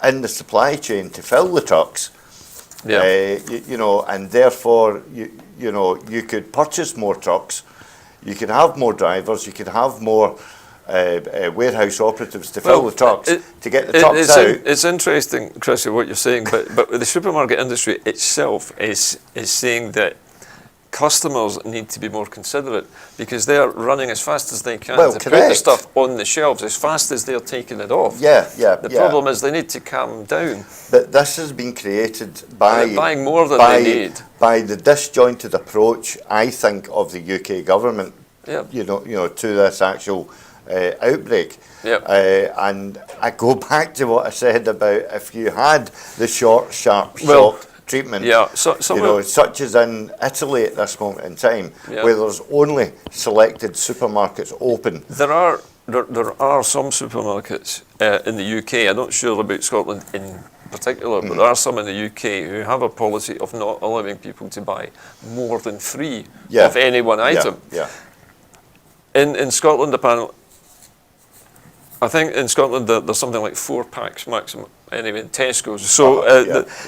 in the supply chain to fill the trucks. Yeah. And therefore, you could purchase more trucks, you could have more drivers, you could have more warehouse operatives to fill the trucks, to get the trucks out. It's interesting, Chris, what you're saying, but the supermarket industry itself is saying that customers need to be more considerate because they're running as fast as they can to put the stuff on the shelves as fast as they're taking it off. The problem is they need to calm down. But this has been created by buying more than they need. By the disjointed approach, I think, of the UK government. To this actual outbreak. And I go back to what I said about if you had the short, sharp shock treatment, such as in Italy at this moment in time, where there's only selected supermarkets open. There are some supermarkets in the UK, I'm not sure about Scotland in particular, but there are some in the UK who have a policy of not allowing people to buy more than 3 of any one item. In Scotland, apparently, I think in Scotland there's something like 4 packs maximum, anyway, in Tesco's. So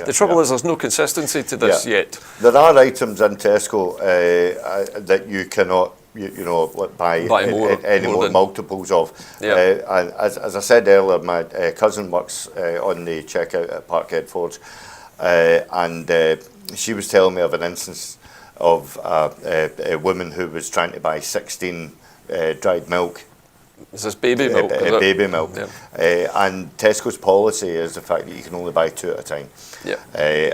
the trouble is there's no consistency to this yet. There are items in Tesco that you cannot, buy any more multiples of. And as I said earlier, my cousin works on the checkout at Parkhead Forge, and she was telling me of an instance of a woman who was trying to buy 16 dried milk. Is this baby milk? Baby milk. And Tesco's policy is the fact that you can only buy 2 at a time.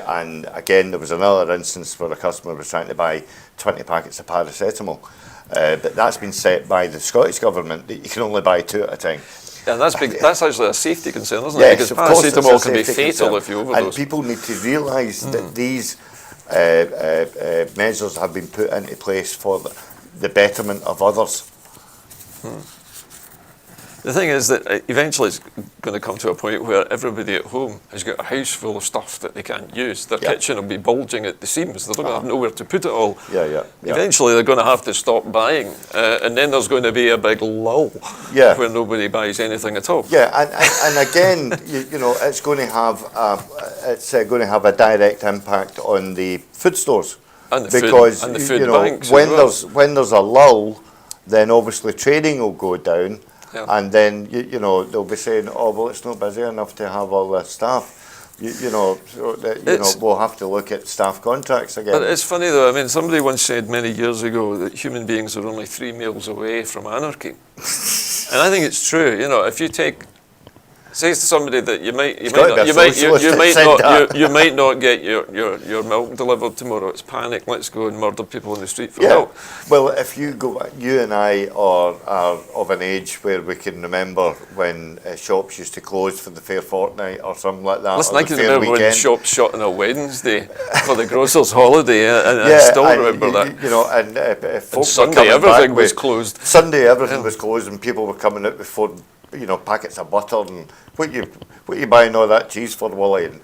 And again, there was another instance where a customer was trying to buy 20 packets of paracetamol. But that's been set by the Scottish Government that you can only buy 2 at a time. Yeah, that's actually a safety concern, isn't it? Because paracetamol can be fatal if you overdose. And people need to realise that these measures have been put into place for the betterment of others. The thing is that eventually it's going to come to a point where everybody at home has got a house full of stuff that they can't use. Their kitchen will be bulging at the seams. They're going to have nowhere to put it all. Eventually they're going to have to stop buying, and then there's going to be a big lull where nobody buys anything at all. And again, it's going to have a direct impact on the food stores and the food banks. When there's a lull, then obviously trading will go down. And then they'll be saying, oh well, it's not busy enough to have all this staff. we'll have to look at staff contracts again. But it's funny though, I mean, somebody once said many years ago that human beings are only 3 meals away from anarchy. And I think it's true, if you say to somebody that you might not get your milk delivered tomorrow. It's panic. Let's go and murder people in the street for milk. Well, if you and I are of an age where we can remember when shops used to close for the fair fortnight or something like that. Listen, I can remember when shops shut on a Wednesday for the grocer's holiday, and I still remember that. And folks Sunday everything was closed. Sunday everything was closed, and people were coming out before. Packets of butter and what you buying all that cheese for, Wally? And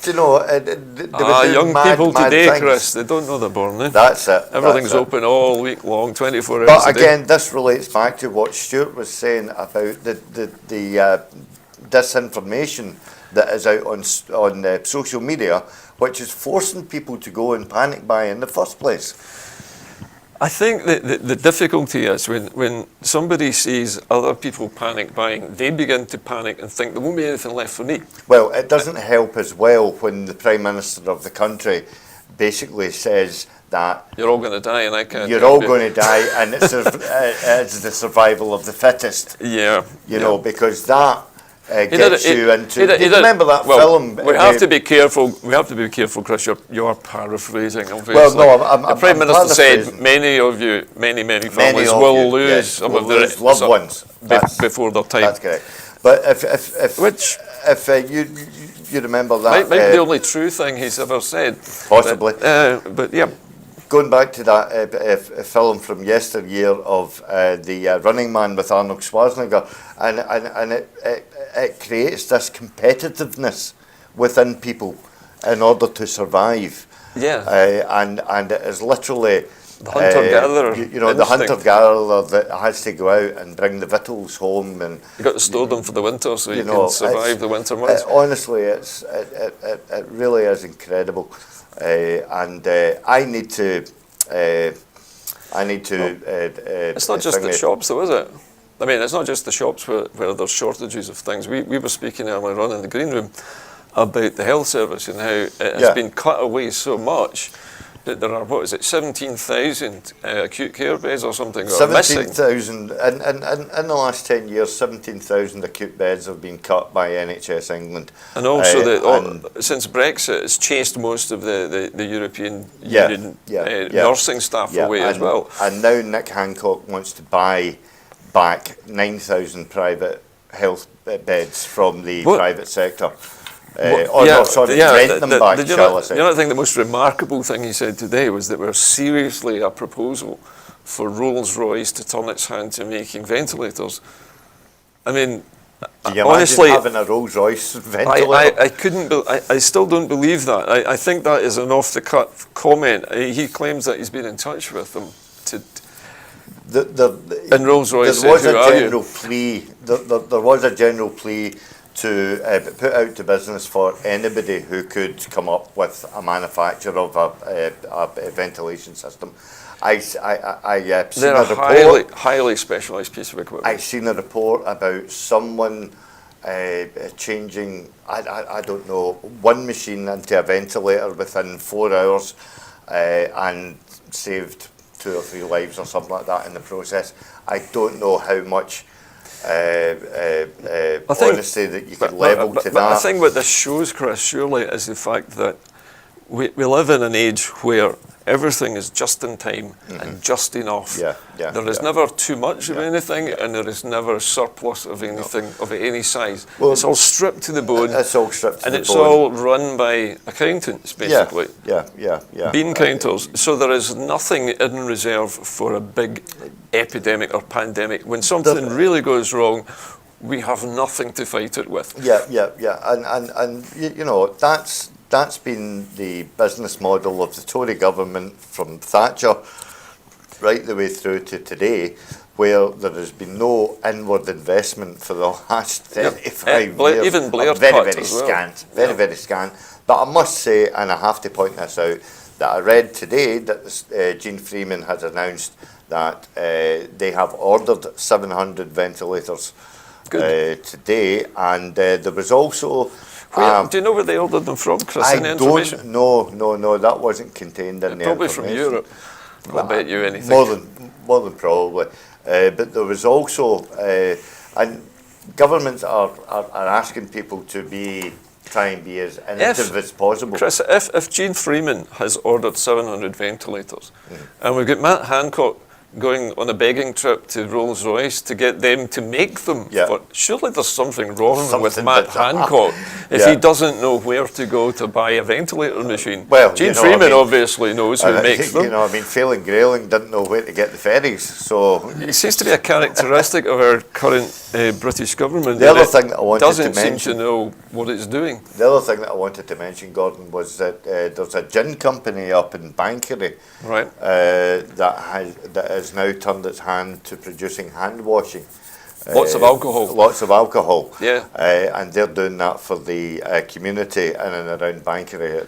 young people today, Chris, they don't know they're born now. That's it. Everything's open all week long, 24 hours. But again, this relates back to what Stuart was saying about the disinformation that is out on social media, which is forcing people to go and panic buy in the first place. I think that the difficulty is when somebody sees other people panic buying, they begin to panic and think there won't be anything left for me. Well, it doesn't help as well when the Prime Minister of the country basically says that you're all going to die and I can't. You're all going to die, and it's the survival of the fittest. Yeah. Because that gets you into. Do you remember that film? We have to be careful. We have to be careful, Chris. You're paraphrasing, obviously. Well, no, the Prime Minister said many families will lose some of their loved ones before their time. That's correct. But if you remember that, might be the only true thing he's ever said. Possibly. But yeah. Going back to that film from yesteryear of the Running Man with Arnold Schwarzenegger, and it creates this competitiveness within people in order to survive. Yeah. And it is literally the hunter-gatherer. The hunter-gatherer that has to go out and bring the victuals home, and you got to store them for the winter so you can survive the winter months. Honestly, it really is incredible. I need to. It's not just the shops, though, is it? I mean, it's not just the shops where there's shortages of things. We were speaking earlier on in the green room about the health service and how it has been cut away so much that there are 17,000 acute care beds or something? 17,000 in the last 10 years. 17,000 acute beds have been cut by NHS England. And also, since Brexit, it's chased most of the European Union nursing staff away as well. And now Nick Hancock wants to buy back 9,000 private health beds from the private sector. Rent them back, shall I say. I think the most remarkable thing he said today was that we're seriously a proposal for Rolls-Royce to turn its hand to making ventilators. I mean, do you honestly, imagine having a Rolls-Royce ventilator? I still don't believe that. I think that is an off-the-cut comment. He claims that he's been in touch with them. And Rolls-Royce said, there was a general plea to put out to business for anybody who could come up with a manufacture of a ventilation system. I've seen a report, highly specialised piece of equipment. I've seen a report about someone changing, I don't know, one machine into a ventilator within 4 hours and saved 2 or 3 lives or something like that in the process. I don't know how much honesty that you could level to that. But I think what this shows, Chris, surely is the fact that we live in an age where everything is just in time and just enough. There is never too much of anything, and there is never a surplus of anything of any size. Well, it's all stripped to the bone. It's all stripped to the bone. And it's all run by accountants, basically. Bean counters. So there is nothing in reserve for a big epidemic or pandemic. When something really goes wrong, we have nothing to fight it with. And that's been the business model of the Tory government from Thatcher right the way through to today, where there has been no inward investment for the last 35 years. Even Blair very scant, very scant. But I must say, and I have to point this out, that I read today that Jean Freeman has announced that they have ordered 700 ventilators today, and there was also Do you know where they ordered them from, Chris? I Any information? don't. No. That wasn't contained in the Probably from information. Europe. I'll bet you anything. More than probably. But there was also, and governments are asking people to try and be as innovative as possible. Chris, if Gene Freeman has ordered 700 ventilators, and we've got Matt Hancock going on a begging trip to Rolls-Royce to get them to make them, surely there's something wrong with Matt Hancock if he doesn't know where to go to buy a ventilator machine. Well, Gene Freeman obviously knows who makes them. Phelan Grayling didn't know where to get the ferries, so... It seems to be a characteristic of our current British government. The other thing that I wanted to mention... doesn't seem to know what it's doing. The other thing that I wanted to mention, Gordon, was that there's a gin company up in Bankery that has now turned its hand to producing hand washing. Lots of alcohol. Lots of alcohol. Yeah. And they're doing that for the community in and around Bankery.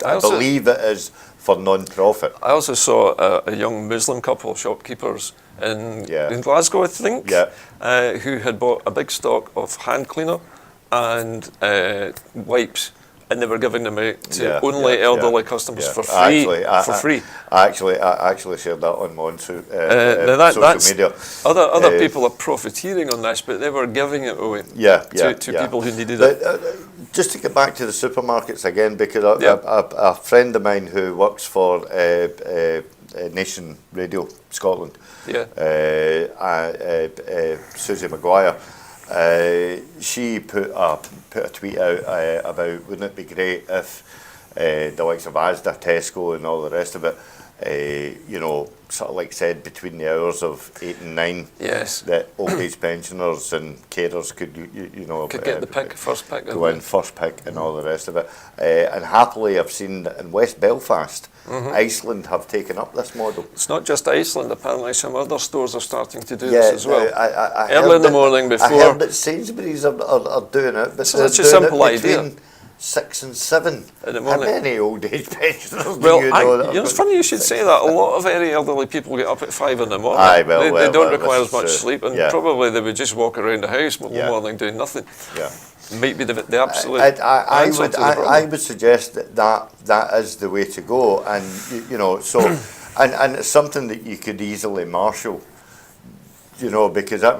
I believe it is for non-profit. I also saw a young Muslim couple, shopkeepers in Glasgow, I think, who had bought a big stock of hand cleaner and wipes, and they were giving them out to only elderly customers for free. I actually shared that on my own social media. Other people are profiteering on this, but they were giving it away to people who needed it. Just to get back to the supermarkets again, because a friend of mine who works for Nation Radio Scotland, Susie Maguire, she put a tweet out about, wouldn't it be great if the likes of Asda, Tesco and all the rest of it, sort of like said between the hours of 8 and 9, that old age pensioners and carers could get the first pick, go in first pick and all the rest of it. And happily, I've seen that in West Belfast, Iceland have taken up this model. It's not just Iceland. Apparently, some other stores are starting to do this as well. Early in the morning before. I heard that Sainsbury's are doing it, but so that's a simple idea. 6 and 7. In the How morning. many old age pensioners well, do you know? It's funny you should say that. A lot of very elderly people get up at 5 in the morning. They don't require as much sleep, and probably they would just walk around the house all morning doing nothing. Might be the absolute I would suggest that is the way to go, and and it's something that you could easily marshal. Because how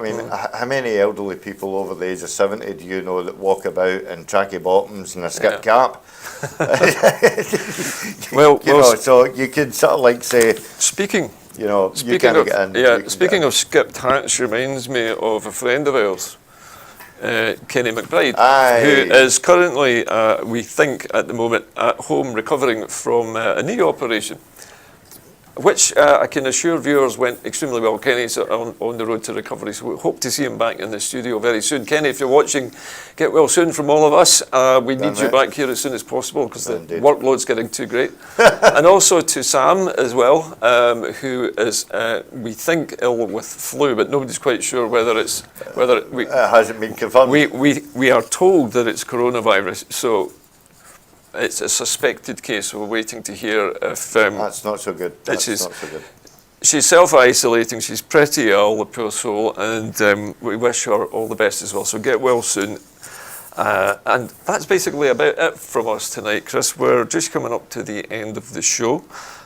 many elderly people over the age of 70 do you know that walk about in tracky bottoms and a skip cap? So you could sort of like say, speaking of skipped hats, reminds me of a friend of ours, Kenny McBride, who is currently, we think at the moment, at home recovering from a knee operation, which I can assure viewers went extremely well. Kenny's on the road to recovery, so we hope to see him back in the studio very soon. Kenny, if you're watching, get well soon from all of us. We need you back here as soon as possible because the workload's getting too great. And also to Sam as well, who is, we think, ill with flu, but nobody's quite sure whether it hasn't been confirmed. We are told that it's coronavirus, so it's a suspected case. We're waiting to hear if... that's not so good. She's self-isolating. She's pretty ill, the poor soul, and we wish her all the best as well. So get well soon. And that's basically about it from us tonight, Chris. We're just coming up to the end of the show.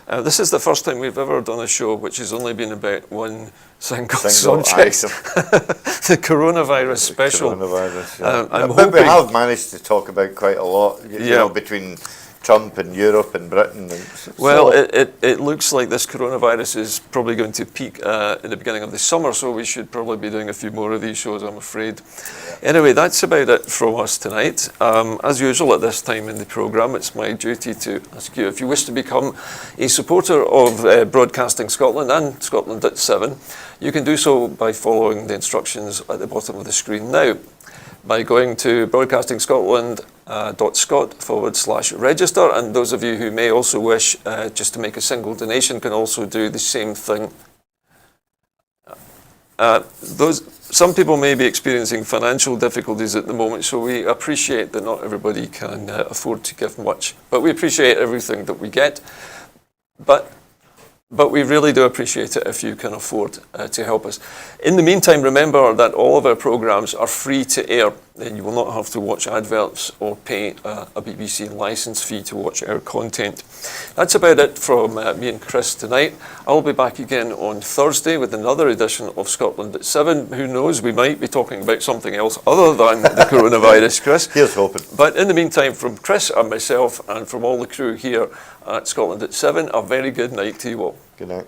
This is the first time we've ever done a show which has only been about one single subject. The coronavirus special. But we have managed to talk about quite a lot, between Trump and Europe and Britain. It looks like this coronavirus is probably going to peak in the beginning of the summer, so we should probably be doing a few more of these shows, I'm afraid. Anyway, that's about it from us tonight. As usual at this time in the programme, it's my duty to ask you if you wish to become a supporter of Broadcasting Scotland and Scotland at 7, you can do so by following the instructions at the bottom of the screen now, by going to broadcastingscotland.scot/register, and those of you who may also wish just to make a single donation can also do the same thing. Some people may be experiencing financial difficulties at the moment, so we appreciate that not everybody can afford to give much, but we appreciate everything that we get. But we really do appreciate it if you can afford to help us. In the meantime, remember that all of our programmes are free to air. then you will not have to watch adverts or pay a BBC license fee to watch our content. That's about it from me and Chris tonight. I'll be back again on Thursday with another edition of Scotland at 7. Who knows, we might be talking about something else other than the coronavirus, Chris. Here's hoping. But in the meantime, from Chris and myself and from all the crew here at Scotland at 7, a very good night to you all. Good night.